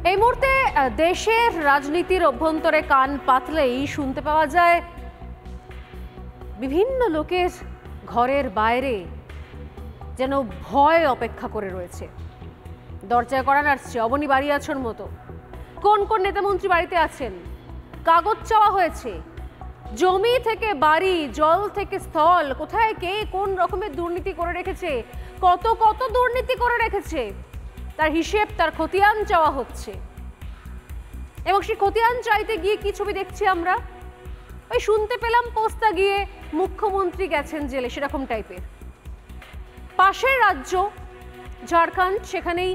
এই মুহূর্তে দেশের রাজনীতির অভ্যন্তরে কান পাতলেই শুনতে পাওয়া যায় বিভিন্ন লোকের ঘরের বাইরে যেন ভয় অপেক্ষা করে রয়েছে। দরজায় কড়া নাড়ছে, অবনী বাড়ি আছোর মতো। কোন কোন নেতামন্ত্রী বাড়িতে আছেন, কাগজ চাওয়া হয়েছে, জমি থেকে বাড়ি, জল থেকে স্থল, কোথায় কে কোন রকমের দুর্নীতি করে রেখেছে, কত কত দুর্নীতি করে রেখেছে, তার হিসেব, তার খতিয়ান চাওয়া হচ্ছে। এবং সেই খতিয়ান চাইতে গিয়ে কি ছবি দেখছি আমরা? ওই শুনতে পেলাম পোস্তা গিয়ে মুখ্যমন্ত্রী গেছেন জেলে, সেরকম টাইপের। পাশের রাজ্য ঝাড়খণ্ড, সেখানেই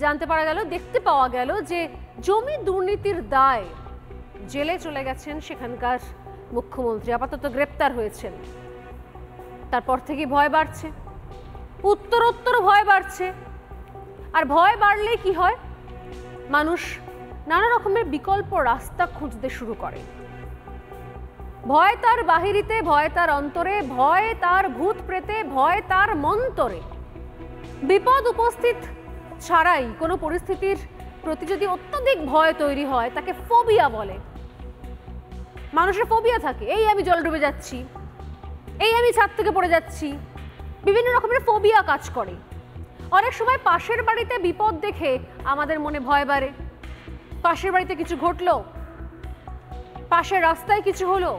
জানতে পারা গেল, দেখতে পাওয়া গেল যে জমি দুর্নীতির দায় জেলে চলে গেছেন সেখানকার মুখ্যমন্ত্রী, আপাতত গ্রেপ্তার হয়েছেন। তারপর থেকে ভয় বাড়ছে, উত্তরোত্তর ভয় বাড়ছে। আর ভয় বাড়লে কি হয়? মানুষ নানা রকমের বিকল্প রাস্তা খুঁজতে শুরু করে। ভয় তার বাহিরিতে, ভয় তার অন্তরে, ভয় তার ভূত প্রেতে, ভয় তার মন্তরে। বিপদ উপস্থিত ছাড়াই কোনো পরিস্থিতির প্রতি যদি অত্যধিক ভয় তৈরি হয়, তাকে ফোবিয়া বলে। মানুষের ফোবিয়া থাকে, এই আমি জল ডুবে যাচ্ছি, এই আমি ছাদ থেকে পড়ে যাচ্ছি, বিভিন্ন রকমের ফোবিয়া কাজ করে। অনেক সময় পাশের বাড়িতে বিপদ দেখে আমাদের মনে ভয় বাড়ে। পাশের বাড়িতে কিছু ঘটলো, পাশের রাস্তায় কিছু হলো,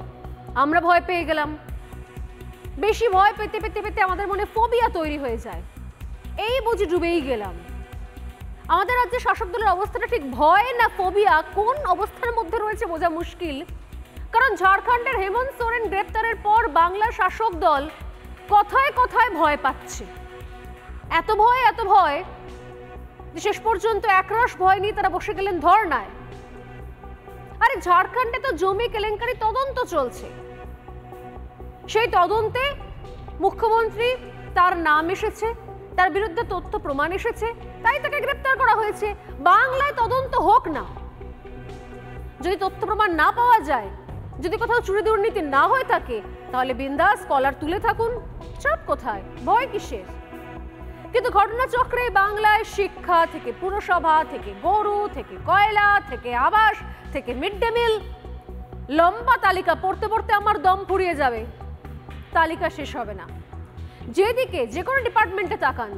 আমরা ভয় পেয়ে গেলাম। বেশি ভয় পেতে পেতে পেতে আমাদের মনে ফোবিয়া তৈরি হয়ে যায়, এই বুঝি ডুবেই গেলাম। আমাদের রাজ্যের শাসক দলের অবস্থাটা ঠিক ভয় না ফোবিয়া, কোন অবস্থার মধ্যে রয়েছে বোঝা মুশকিল। কারণ ঝাড়খণ্ডের হেমন্ত সোরেন গ্রেপ্তারের পর বাংলার শাসক দল কথায় কথায় ভয় পাচ্ছে। এত ভয় যে শেষ পর্যন্ত একরাশ ভয় নিয়ে তারা বসে গেলেন ধর্নায়। আরে ঝাড়খণ্ডে তো জমি কেলেঙ্কারি তদন্ত চলছে, সেই তদন্তে মুখ্যমন্ত্রী, তার নাম এসেছে, তার বিরুদ্ধে তথ্য প্রমাণ এসেছে, তাই তাকে গ্রেপ্তার করা হয়েছে। বাংলায় তদন্ত হোক না, যদি তথ্য প্রমাণ না পাওয়া যায়, যদি কোথাও চুরি দুর্নীতি না হয়ে থাকে, তাহলে বিন্দাস কলার তুলে থাকুন, চাপ কোথায়, ভয় কিসের? কিন্তু ঘটনাচক্রে বাংলায় শিক্ষা থেকে পুরসভা থেকে গরু থেকে কয়লা থেকে আবাস থেকে মিড ডে মিল, লম্বা তালিকা পড়তে পড়তে আমার দম ফুরিয়ে যাবে, তালিকা শেষ হবে না। যেদিকে যে কোনো ডিপার্টমেন্টে তাকান,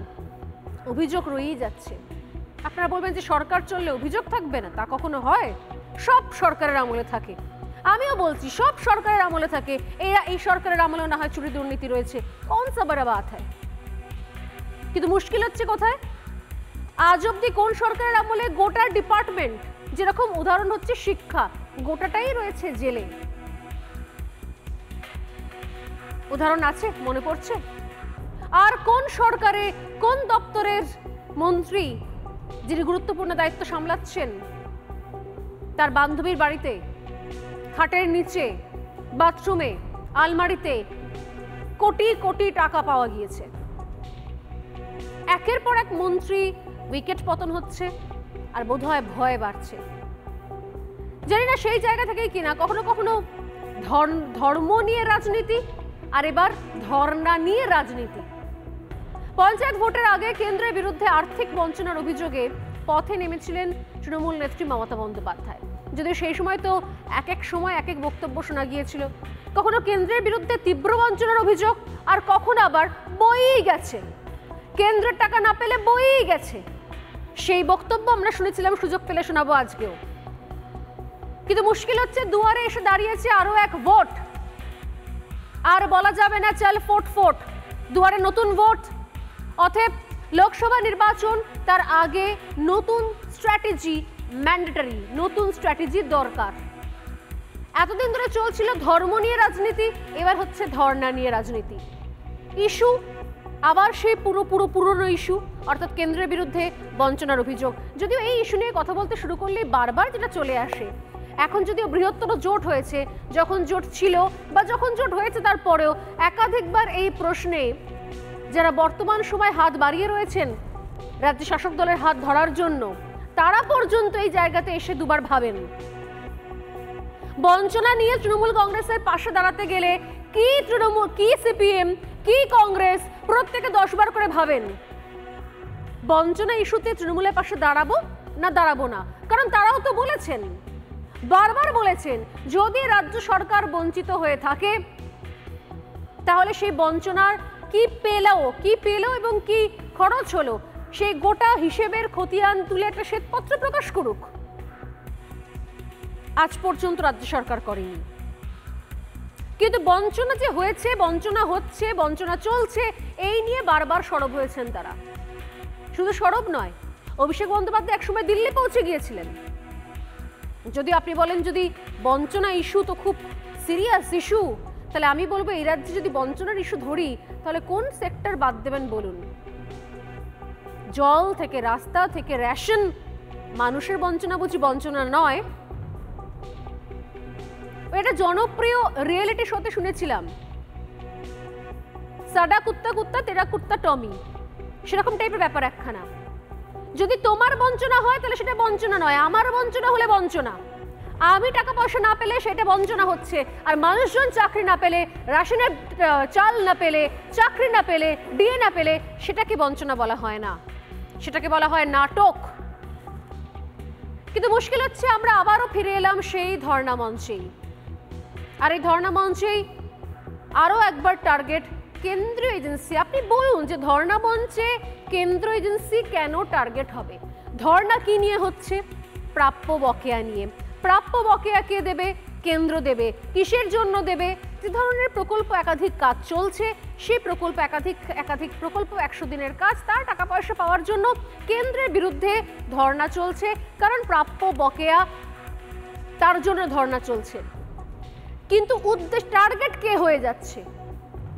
অভিযোগ রয়েই যাচ্ছে। আপনারা বলবেন যে সরকার চললে অভিযোগ থাকবে না, তা কখনো হয়? সব সরকারের আমলে থাকে, আমিও বলছি সব সরকারের আমলে থাকে। এই সরকারের আমলেও না হয় চুরি দুর্নীতি রয়েছে, কোন সা বড় বাত হয়। কিন্তু মুশকিল হচ্ছে কোথায়? আজ অব্দি কোন সরকারের আমলে গোটা ডিপার্টমেন্ট, যেরকম উদাহরণ হচ্ছে শিক্ষা, গোটাটাই রয়েছে জেলে। উদাহরণ আছে, মনে পড়ছে? আর কোন সরকারে কোন দপ্তরের মন্ত্রী, যিনি গুরুত্বপূর্ণ দায়িত্ব সামলাচ্ছেন, তার বান্ধবীর বাড়িতে খাটের নিচে, বাথরুমে, আলমারিতে কোটি কোটি টাকা পাওয়া গিয়েছে। একের পর এক মন্ত্রী উইকেট পতন হচ্ছে, আর বোধহয় ভয় বাড়ছে। জানি না সেই জায়গা থেকেই কিনা কখনো কখনো ধর্ম নিয়ে রাজনীতি, আর এবার ধর্ণা নিয়ে রাজনীতি। পঞ্চায়েত ভোটের আগে কেন্দ্রের বিরুদ্ধে আর্থিক বঞ্চনার অভিযোগে পথে নেমেছিলেন তৃণমূল নেত্রী মমতা বন্দ্যোপাধ্যায়। যদিও সেই সময় তো এক এক সময় এক এক বক্তব্য শোনা গিয়েছিল, কখনো কেন্দ্রের বিরুদ্ধে তীব্র বঞ্চনার অভিযোগ, আর কখনো আবার বইই গেছে, কেন্দ্রের টাকা না পেলে বইই গেছে। সেই বক্তব্য আমরা শুনেছিলাম, সুযোগ পেলে শোনাবো আজকেও। কিন্তু মুশকিল হচ্ছে দুয়ারে এসে দাঁড়িয়েছে আরো এক ভোট, আর বলা যাবে না চল ফোট ফোট, দুয়ারে নতুন ভোট। অতএব লোকসভা নির্বাচন, তার আগে নতুন স্ট্র্যাটেজি ম্যান্ডেটরি, নতুন স্ট্র্যাটেজি দরকার। এতদিন ধরে চলছিল ধর্ম নিয়ে রাজনীতি, এবার হচ্ছে ধর্ণা নিয়ে রাজনীতি। ইস্যু আবার সেই পুরনো ইস্যু, অর্থাৎ কেন্দ্রের বিরুদ্ধে বঞ্চনার অভিযোগ। যদিও এই ইস্যু নিয়ে কথা বলতে শুরু করলে বারবার যেটা চলে আসে, এখন যদিও বৃহত্তর জোট হয়েছে, যখন জোট ছিল বা যখন জোট হয়েছে তারপরেও একাধিকবার এই প্রশ্নে যারা বর্তমান সময় হাত বাড়িয়ে রয়েছেন রাজ্য শাসক দলের হাত ধরার জন্য, তারা পর্যন্ত এই জায়গাতে এসে দুবার ভাবেন। বঞ্চনা নিয়ে তৃণমূল কংগ্রেসের পাশে দাঁড়াতে গেলে কি তৃণমূল, কি সিপিএম, কি কংগ্রেস, প্রত্যেকে 10 বার করে ভাবেন বঞ্চনা ইস্যুতে তৃণমূলের পাশে দাঁড়াবো না দাঁড়াবো না, কারণ তারাও তো বলেছেন, বারবার বলেছেন, যদি রাজ্য সরকার বঞ্চিত হয়ে থাকে তাহলে সেই বঞ্চনার কি পেল এবং কি খরচ হলো সেই গোটা হিসেবের খতিয়ান তুলে একটা শ্বেতপত্র প্রকাশ করুক। আজ পর্যন্ত রাজ্য সরকার করেনি। কিন্তু বঞ্চনা যে হয়েছে, বঞ্চনা হচ্ছে, বঞ্চনা চলছে, এই নিয়ে বারবার সরব হয়েছেন তারা। শুধু সরব নয়, অভিষেক বন্দ্যোপাধ্যায় একসময় দিল্লি পৌঁছে গিয়েছিলেন। যদি আপনি বলেন যদি বঞ্চনা ইস্যু তো খুব সিরিয়াস ইস্যু, তাহলে আমি বলবো এই রাজ্যে যদি বঞ্চনার ইস্যু ধরি তাহলে কোন সেক্টর বাদ দেবেন বলুন? জল থেকে রাস্তা থেকে রেশন, মানুষের বঞ্চনা বুঝি বঞ্চনা নয়? এটা জনপ্রিয় রিয়েলিটি শোতে শুনেছিলাম, সাডা কুত্তা কুত্তা তেরা কুত্তা টমি, সেরকম টাইপের ব্যাপার একখানা। যদি তোমার বঞ্চনা হয় তাহলে সেটা বঞ্চনা নয়, আমার বঞ্চনা হলে বঞ্চনা। আমি টাকা পয়সা না পেলে সেটা বঞ্চনা হচ্ছে, আর মানুষজন চাকরি না পেলে, রেশনের চাল না পেলে, চাকরি না পেলে, ডিএ না পেলে, সেটাকে বঞ্চনা বলা হয় না, সেটাকে বলা হয় নাটক। কিন্তু মুশকিল হচ্ছে আমরা আবারও ফিরে এলাম সেই ধর্ণা মঞ্চেই, আর এই ধর্ণা মঞ্চেই আরও একবার টার্গেট কেন্দ্রীয় এজেন্সি। আপনি বলুন যে ধর্ণা মঞ্চে কেন্দ্র এজেন্সি কেন টার্গেট হবে? ধর্ণা কি নিয়ে হচ্ছে? প্রাপ্য বকেয়া নিয়ে। প্রাপ্য বকেয়া কে দেবে? কেন্দ্র দেবে। কিসের জন্য দেবে? যে ধরনের প্রকল্প একাধিক কাজ চলছে, সেই প্রকল্প একাধিক প্রকল্প 100 দিনের কাজ, তার টাকা পয়সা পাওয়ার জন্য কেন্দ্রের বিরুদ্ধে ধর্ণা চলছে, কারণ প্রাপ্য বকেয়া তার জন্য ধর্ণা চলছে। কিন্তু উদ্দেশ্য টার্গেট কে হয়ে যাচ্ছে?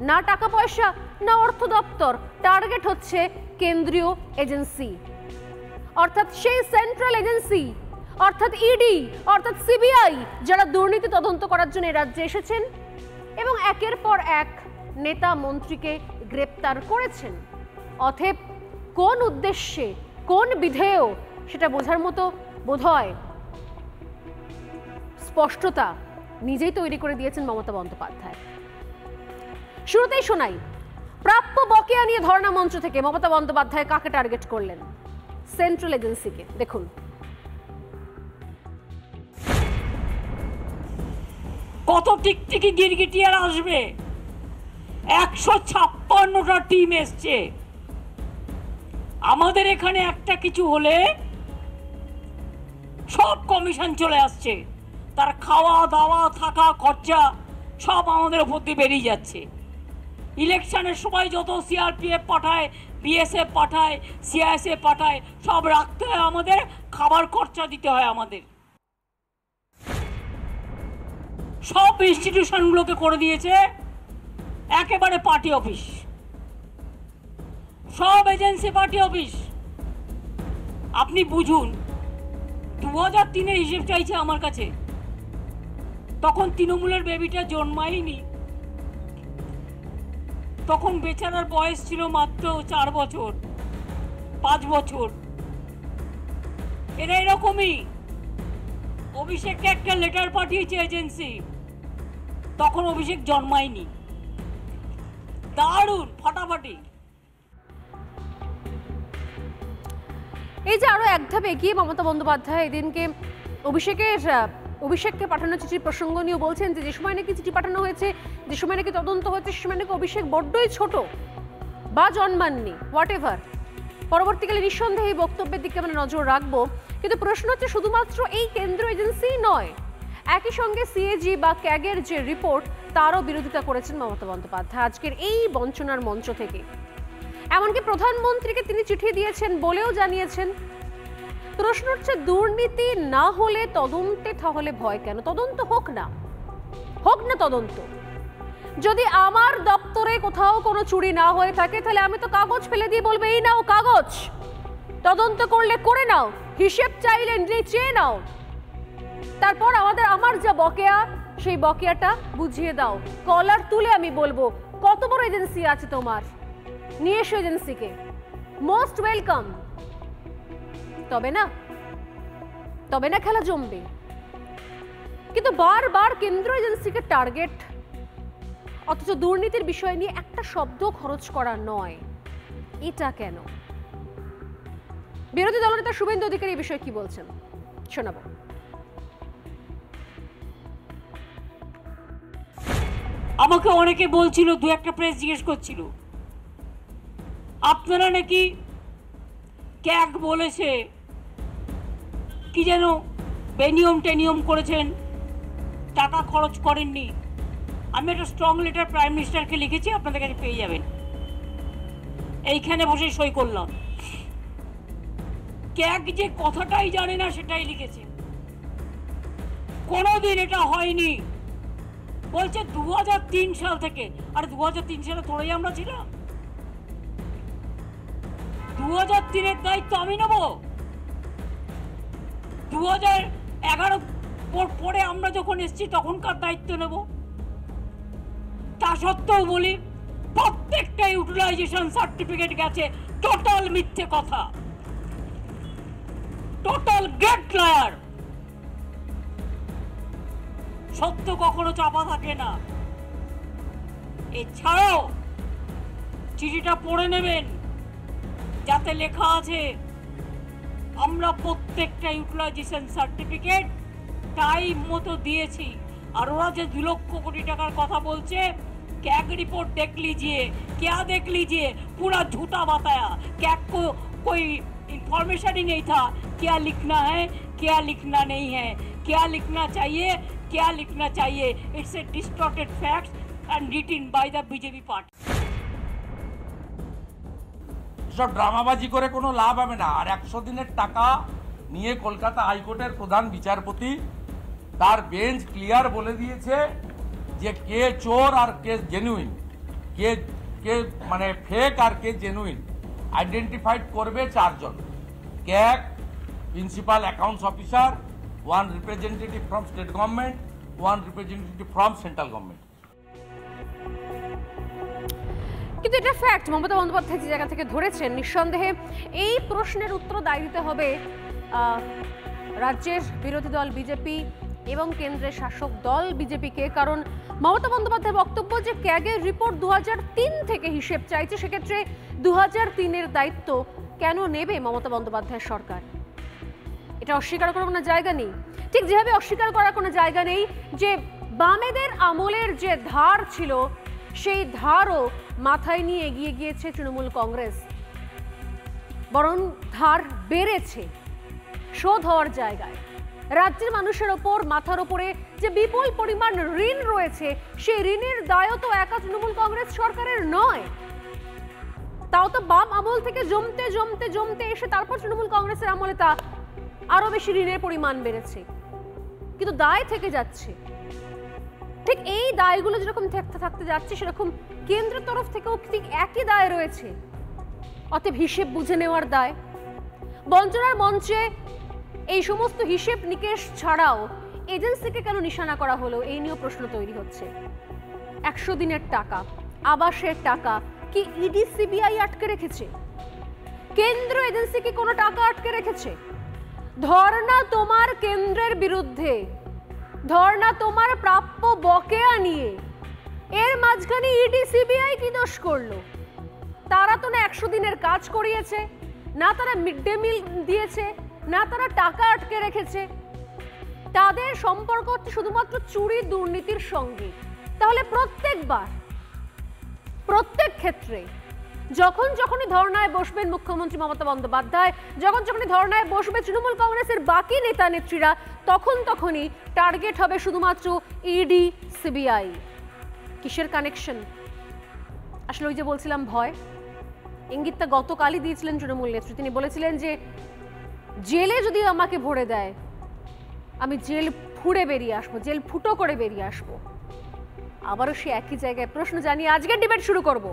না টাকা পয়সা, না অর্থ দপ্তর, টার্গেট হচ্ছে কেন্দ্রীয় এজেন্সি, অর্থাৎ সেই সেন্ট্রাল এজেন্সি, অর্থাৎ ইডি, অর্থাৎ সিবিআই, যারা দুর্নীতি তদন্ত করার জন্য রাজ্যে এসেছেন এবং একের পর এক নেতা মন্ত্রীকে গ্রেপ্তার করেছেন। অতএব কোন উদ্দেশ্যে, কোন বিধেয়, সেটা বোঝার মতো বোধহয় স্পষ্টতা নিজেই তৈরি করে দিয়েছেন মমতা বন্দ্যোপাধ্যায়। শুরুতেই শোনাই প্রাপ্য বকেয়া নিয়ে ধর্ণা মঞ্চ থেকে মমতা বন্দ্যোপাধ্যায় কাকে টার্গেট করলেন? সেন্ট্রাল এজেন্সিকে। দেখুন। কত টিকটিকি গিরগিটিয়ার আসবে? 156টা টিম এসছে। আমাদের এখানে একটা কিছু হলে সব কমিশন চলে আসছে, তার খাওয়া দাওয়া থাকা খরচা সব আমাদের উপর দিয়ে বেরিয়ে যাচ্ছে। ইলেকশনের সময় যত সিআরপিএফ পাঠায়, বিএসএফ পাঠায়, সিআইএসএফ পাঠায়, সব রাখতে হয় আমাদের, খাবার খরচা দিতে হয় আমাদের। সব ইনস্টিটিউশনগুলোকে করে দিয়েছে একেবারে পার্টি অফিস, সব এজেন্সি পার্টি অফিস। আপনি বুঝুন, 2003-এর হিসেব চাইছে আমার কাছে, তখন তৃণমূলের বেবিটা জন্মায়নি, তখন বেচারার বয়স ছিল মাত্র 4 বছর 5 বছর। এরা এরকমই। অভিষেককে একটা লেটার পাঠিয়েছে এজেন্সি, তখন অভিষেক জন্মায়নি। দারুণ ফাটাফাটি। এই যে আরো এক ধাপ এগিয়ে মমতা বন্দ্যোপাধ্যায় এদিনকে অভিষেককে পাঠানো চিঠির প্রসঙ্গ নিয়ে বলছেন যে সময় নাকি চিঠি পাঠানো হয়েছে, যে সময় নাকি তদন্ত হয়েছে, সে সময় নাকি অভিষেক বড্ডই ছোট বা জন্মাননি, হোয়াট এভার। পরবর্তীকালে নিঃসন্দেহে এই বক্তব্যের দিকে আমরা নজর রাখবো। কিন্তু প্রশ্ন হচ্ছে শুধুমাত্র এই কেন্দ্র এজেন্সি নয়, একই সঙ্গে সিএজি বা ক্যাগের যে রিপোর্ট তারও বিরোধিতা করেছেন মমতা বন্দ্যোপাধ্যায় আজকের এই বঞ্চনার মঞ্চ থেকে। এমনকি প্রধানমন্ত্রীকে তিনি চিঠি দিয়েছেন বলেও জানিয়েছেন। প্রশ্ন হচ্ছে দুর্নীতি না হলে তদন্তে তাহলে ভয় কেন? তদন্ত হোক না তদন্ত। যদি আমার দপ্তরে কোথাও কোনো চুরি না হয়ে থাকে তাহলে আমি তো কাগজ ফেলে দিয়ে বলবো এই নাও কাগজ, তদন্ত করলে করে নাও, হিসেব চাইলে চেয়ে নাও, তারপর আমার যা বকেয়া সেই বকেয়াটা বুঝিয়ে দাও। কলার তুলে আমি বলবো কত বড় এজেন্সি আছে তোমার, নিয়ে এসো এজেন্সিকে, মোস্ট ওয়েলকাম। তবে না খেলা জমবে। কিন্তু বারবার কেন্দ্র এজেন্সিকে টার্গেট, অথচ দুর্নীতির বিষয় নিয়ে একটা শব্দ খরচ করা নয়। এটা কেন? বিরোধী দলনেতা শুভেন্দু অধিকারী এই বিষয়ে কি বলছেন শোনাবো। আমাকে অনেকে বলছিল, দু একটা প্রেস জিজ্ঞেস করছিল, আপনারা নাকি ক্যাগ বলেছে কি যেন বেনিয়ম টেনিয়ম করেছেন, টাকা খরচ করেননি। আমি একটা স্ট্রং লেটার প্রাইম মিনিস্টারকে লিখেছি, আপনাদের কাছে পেয়ে যাবেন, এইখানে বসে সই করলাম। ক্যাগ যে কথাটাই জানে না সেটাই লিখেছে, কোনোদিন এটা হয়নি। বলছে 2003 সাল থেকে। আর 2003 সালে থোড়াই আমরা ছিলাম? 2003-এর দায়িত্ব আমি নেব? 2011 পরে আমরা যখন এসেছি তখনকার দায়িত্ব নেব? তা সত্ত্বেও বলি প্রত্যেকটা ইউটিলাইজেশন সার্টিফিকেট গেছে, টোটাল মিথ্যে কথা, টোটাল গ্রেট লায়ার। সত্য কখনো চাপা থাকে না। এছাড়াও চিঠিটা পড়ে নেবেন, যাতে লেখা আছে আমরা প্রত্যেকটা ইউটিলাইজেশন সার্টিফিকেট টাইম মতো দিয়েছি। আর ওরা যে 2 লক্ষ কোটি টাকার কথা বলছে, कैग रिपोर्ट देख लीजिए, क्या देख लीजिए, पूरा झूठा बताया। कैग को कोई इंफॉर्मेशन ही नहीं था क्या लिखना है क्या लिखना नहीं है, क्या लिखना चाहिए क्या लिखना चाहिए। It's a distorted facts and written by the BJP party. সব ড্রামাবাজি করে কোনো লাভ হবে না। আর 100 দিনের টাকা নিয়ে কলকাতা হাইকোর্টের প্রধান বিচারপতি তার বেঞ্চ ক্লিয়ার বলে দিয়েছে যে কে চোর আর কে জেনুইন, কে কে মানে ফেক আর কে জেনুইন আইডেন্টিফাইড করবে 4 জন। CAG, principal accounts officer, 1 representative from state government, 1 representative from central government. কিন্তু এটা ফ্যাক্ট, মমতা বন্দ্যোপাধ্যায় যে জায়গা থেকে ধরেছেন, নিঃসন্দেহে এই প্রশ্নের উত্তর দায় দিতে হবে রাজ্যের বিরোধী দল বিজেপি এবং কেন্দ্রের শাসক দল বিজেপিকে। কারণ মমতা বন্দ্যোপাধ্যায়ের বক্তব্য যে ক্যাগের রিপোর্ট 2003 থেকে হিসেব চাইছে, সেক্ষেত্রে 2003-এর দায়িত্ব কেন নেবে মমতা বন্দ্যোপাধ্যায়ের সরকার? এটা অস্বীকার করার কোনো জায়গা নেই। ঠিক যেভাবে অস্বীকার করার কোনো জায়গা নেই যে বামেদের আমলের যে ধার ছিল সেই ধারও মাথায় নিয়ে এগিয়ে গিয়েছে তৃণমূল কংগ্রেস, বরং ধার বেড়েছে শোধ হওয়ার জায়গায়। রাজ্যের মানুষের ওপর, মাথার ওপরে যে বিপুল পরিমাণ ঋণ রয়েছে, সেই ঋণের দায়ও তো একা তৃণমূল কংগ্রেস সরকারের নয়। তাও তো বাম আমল থেকে জমতে জমতে জমতে এসে তারপর তৃণমূল কংগ্রেসের আমলে তা আরো বেশি ঋণের পরিমাণ বেড়েছে, কিন্তু দায় থেকে যাচ্ছে। ঠিক এই দায়গুলো যেরকম থাকতে যাচ্ছে, সেরকম কেন্দ্রের তরফ থেকেও ঠিক একই দায় রয়েছে। অতএব হিসেব বুঝে নেওয়ার দায়। বঞ্চনার মঞ্চে এই সমস্ত হিসেব নিকেশ ছাড়াও এজেন্সিকে কেন নিশানা করা হলো, এই নিয়েও প্রশ্ন তৈরি হচ্ছে। 100 দিনের টাকা, আবাসের টাকা কি ইডি সিবিআই আটকে রেখেছে? কেন্দ্র এজেন্সি কি কোনো টাকা আটকে রেখেছে? ধর্ণা তোমার কেন্দ্রের বিরুদ্ধে, ধর্ণা তোমার প্রাপ্য বকেয়া নিয়ে, এর মাঝখানে ইডি সিবিআই কি দোষ করলো? তারা তো না 100 দিনের কাজ করিয়েছে, না তারা মিড ডে মিল দিয়েছে, না তারা টাকা আটকে রেখেছে। তাদের সম্পর্ক হচ্ছে শুধুমাত্র চুরি দুর্নীতির সঙ্গে। তাহলে প্রত্যেকবার, প্রত্যেক ক্ষেত্রে যখনই ধর্নায় বসবেন মুখ্যমন্ত্রী মমতা বন্দ্যোপাধ্যায়, যখনই ধর্নায় বসবে তৃণমূল কংগ্রেসের বাকি নেতা নেত্রীরা, তখনই টার্গেট হবে শুধুমাত্র ইডি সিবিআই। কিসের কানেকশন? আসলে ওই যে বলছিলাম ভয়, ইঙ্গিতটা গতকালই দিয়েছিলেন তৃণমূল নেত্রী। তিনি বলেছিলেন যে জেলে যদি আমাকে ভরে দেয়, আমি জেল ফুঁড়ে বেরিয়ে আসবো, জেল ফুটো করে বেরিয়ে আসবো। আবারও সে একই জায়গায় প্রশ্ন জানিয়ে আজকের ডিবেট শুরু করব।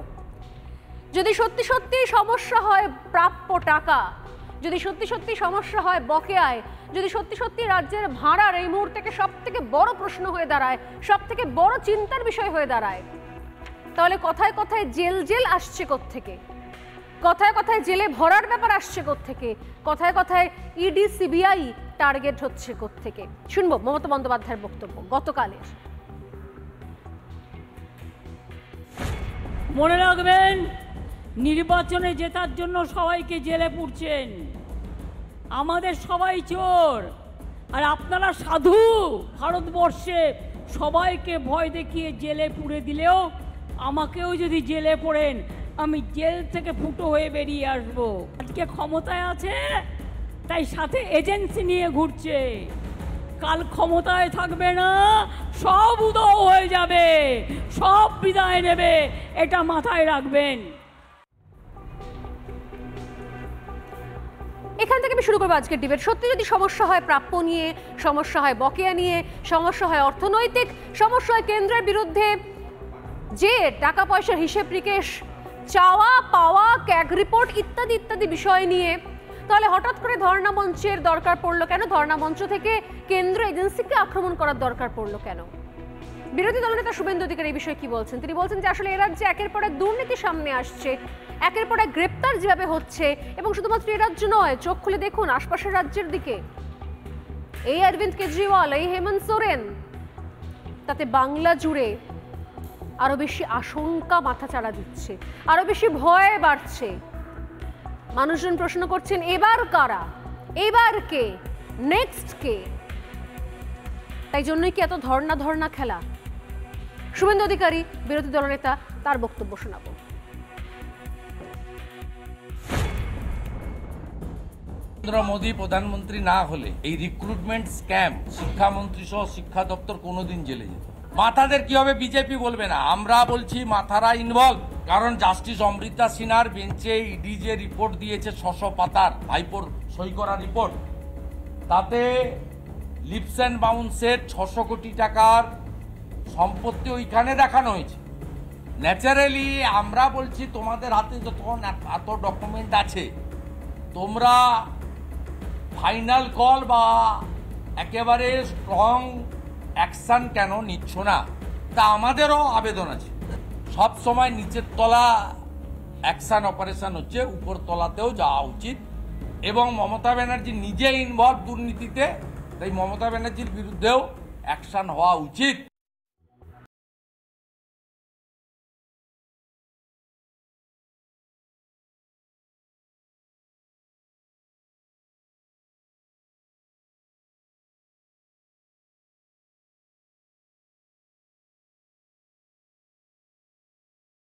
যদি সত্যি সত্যি সমস্যা হয় প্রাপ্য টাকা, যদি সত্যি সত্যি সমস্যা হয় বকেয়ায়, যদি সত্যি সত্যি রাজ্যের ভাড়ার এই মুহূর্তে সব থেকে বড় প্রশ্ন হয়ে দাঁড়ায়, সব থেকে বড় চিন্তার বিষয় হয়ে দাঁড়ায়, তাহলে কথায় কথায় জেল আসছে কোত্থেকে? কথায় কথায় জেলে ভরার ব্যাপার আসছে কোত্থেকে? কথায় কথায় ইডি সিবিআই টার্গেট হচ্ছে কোত্থেকে? শুনবো মমতা বন্দ্যোপাধ্যায়ের বক্তব্য গতকালের। মনে রাখবেন, নির্বাচনে জেতার জন্য সবাইকে জেলে পুরছেন, আমাদের সবাই চোর, আর আপনারা সাধু। ভারতবর্ষে সবাইকে ভয় দেখিয়ে জেলে পুরে দিলেও আমাকেও যদি জেলে পড়েন, আমি জেল থেকে ফুটো হয়ে বেরিয়ে আসব। আজকে ক্ষমতায় আছে তাই সাথে এজেন্সি নিয়ে ঘুরছে, কাল ক্ষমতায় থাকবে না, সব উধাও হয়ে যাবে, সব বিদায় নেবে, এটা মাথায় রাখবেন। এখান থেকে আমি শুরু করবো আজকের ডিবেট। সত্যি যদি সমস্যা হয় প্রাপ্য নিয়ে, সমস্যা হয় বকেয়া নিয়ে, সমস্যা হয় অর্থনৈতিক, সমস্যা হয় কেন্দ্রের বিরুদ্ধে যে টাকা পয়সার হিসেব নিকেশ, চাওয়া পাওয়া, ক্যাগ রিপোর্ট ইত্যাদি ইত্যাদি বিষয় নিয়ে, তাহলে হঠাৎ করে ধর্ণা মঞ্চের দরকার পড়লো কেন? ধর্ণা মঞ্চ থেকে কেন্দ্র এজেন্সিকে আক্রমণ করার দরকার পড়লো কেন? বিরোধী দলনেতা শুভেন্দু অধিকারী এই বিষয়ে কি বলছেন? তিনি বলছেন যে আসলে এ রাজ্যে একের পর এক দুর্নীতি সামনে আসছে, একের পর এক গ্রেপ্তার যেভাবে হচ্ছে, এবং শুধুমাত্র এ রাজ্য নয়, চোখ খুলে দেখুন আশপাশের রাজ্যের দিকে। এই অরবিন্দ কেজরিওয়াল, এই হেমন্ত সোরেন, তাতে বাংলা জুড়ে আরো বেশি আশঙ্কা মাথা চাড়া দিচ্ছে, আরো বেশি ভয় বাড়ছে। মানুষজন প্রশ্ন করছেন এবার কারা, এবার কে, নেক্সট কে? তাই জন্যই কি এত ধর্ণা খেলা? শুভেন্দু অধিকারী বিরোধী দলনেতা, তার বক্তব্য শোনাবো। নরেন্দ্র মোদী প্রধানমন্ত্রী না হলে এই রিক্রুটমেন্ট স্ক্যাম, শিক্ষামন্ত্রী সহ শিক্ষা দপ্তর কোনোদিন জেলে যেত। মাথাদের কি হবে বিজেপি বলবে না, আমরা বলছি মাথারা ইনভলভ। কারণ জাস্টিস অমৃতা সিনহার বেঞ্চে ইডি যে রিপোর্ট দিয়েছে 600 পাতার, ভাইপোর সই করা রিপোর্ট, তাতে লিপস অ্যান্ড বাউন্সের 600 কোটি টাকার সম্পত্তি ওইখানে দেখানো হয়েছে। ন্যাচারালি আমরা বলছি তোমাদের হাতে যখন এত ডকুমেন্ট আছে, তোমরা ফাইনাল কল বা একেবারে স্ট্রং অ্যাকশন কেন নিচ্ছ না? তা আমাদেরও আবেদন আছে। সব সময় নিচের তলা অ্যাকশন অপারেশন হচ্ছে, উপর তলাতেও যাওয়া উচিত। এবং মমতা ব্যানার্জি নিজে ইনভলভ দুর্নীতিতে, তাই মমতা ব্যানার্জির বিরুদ্ধেও অ্যাকশন হওয়া উচিত।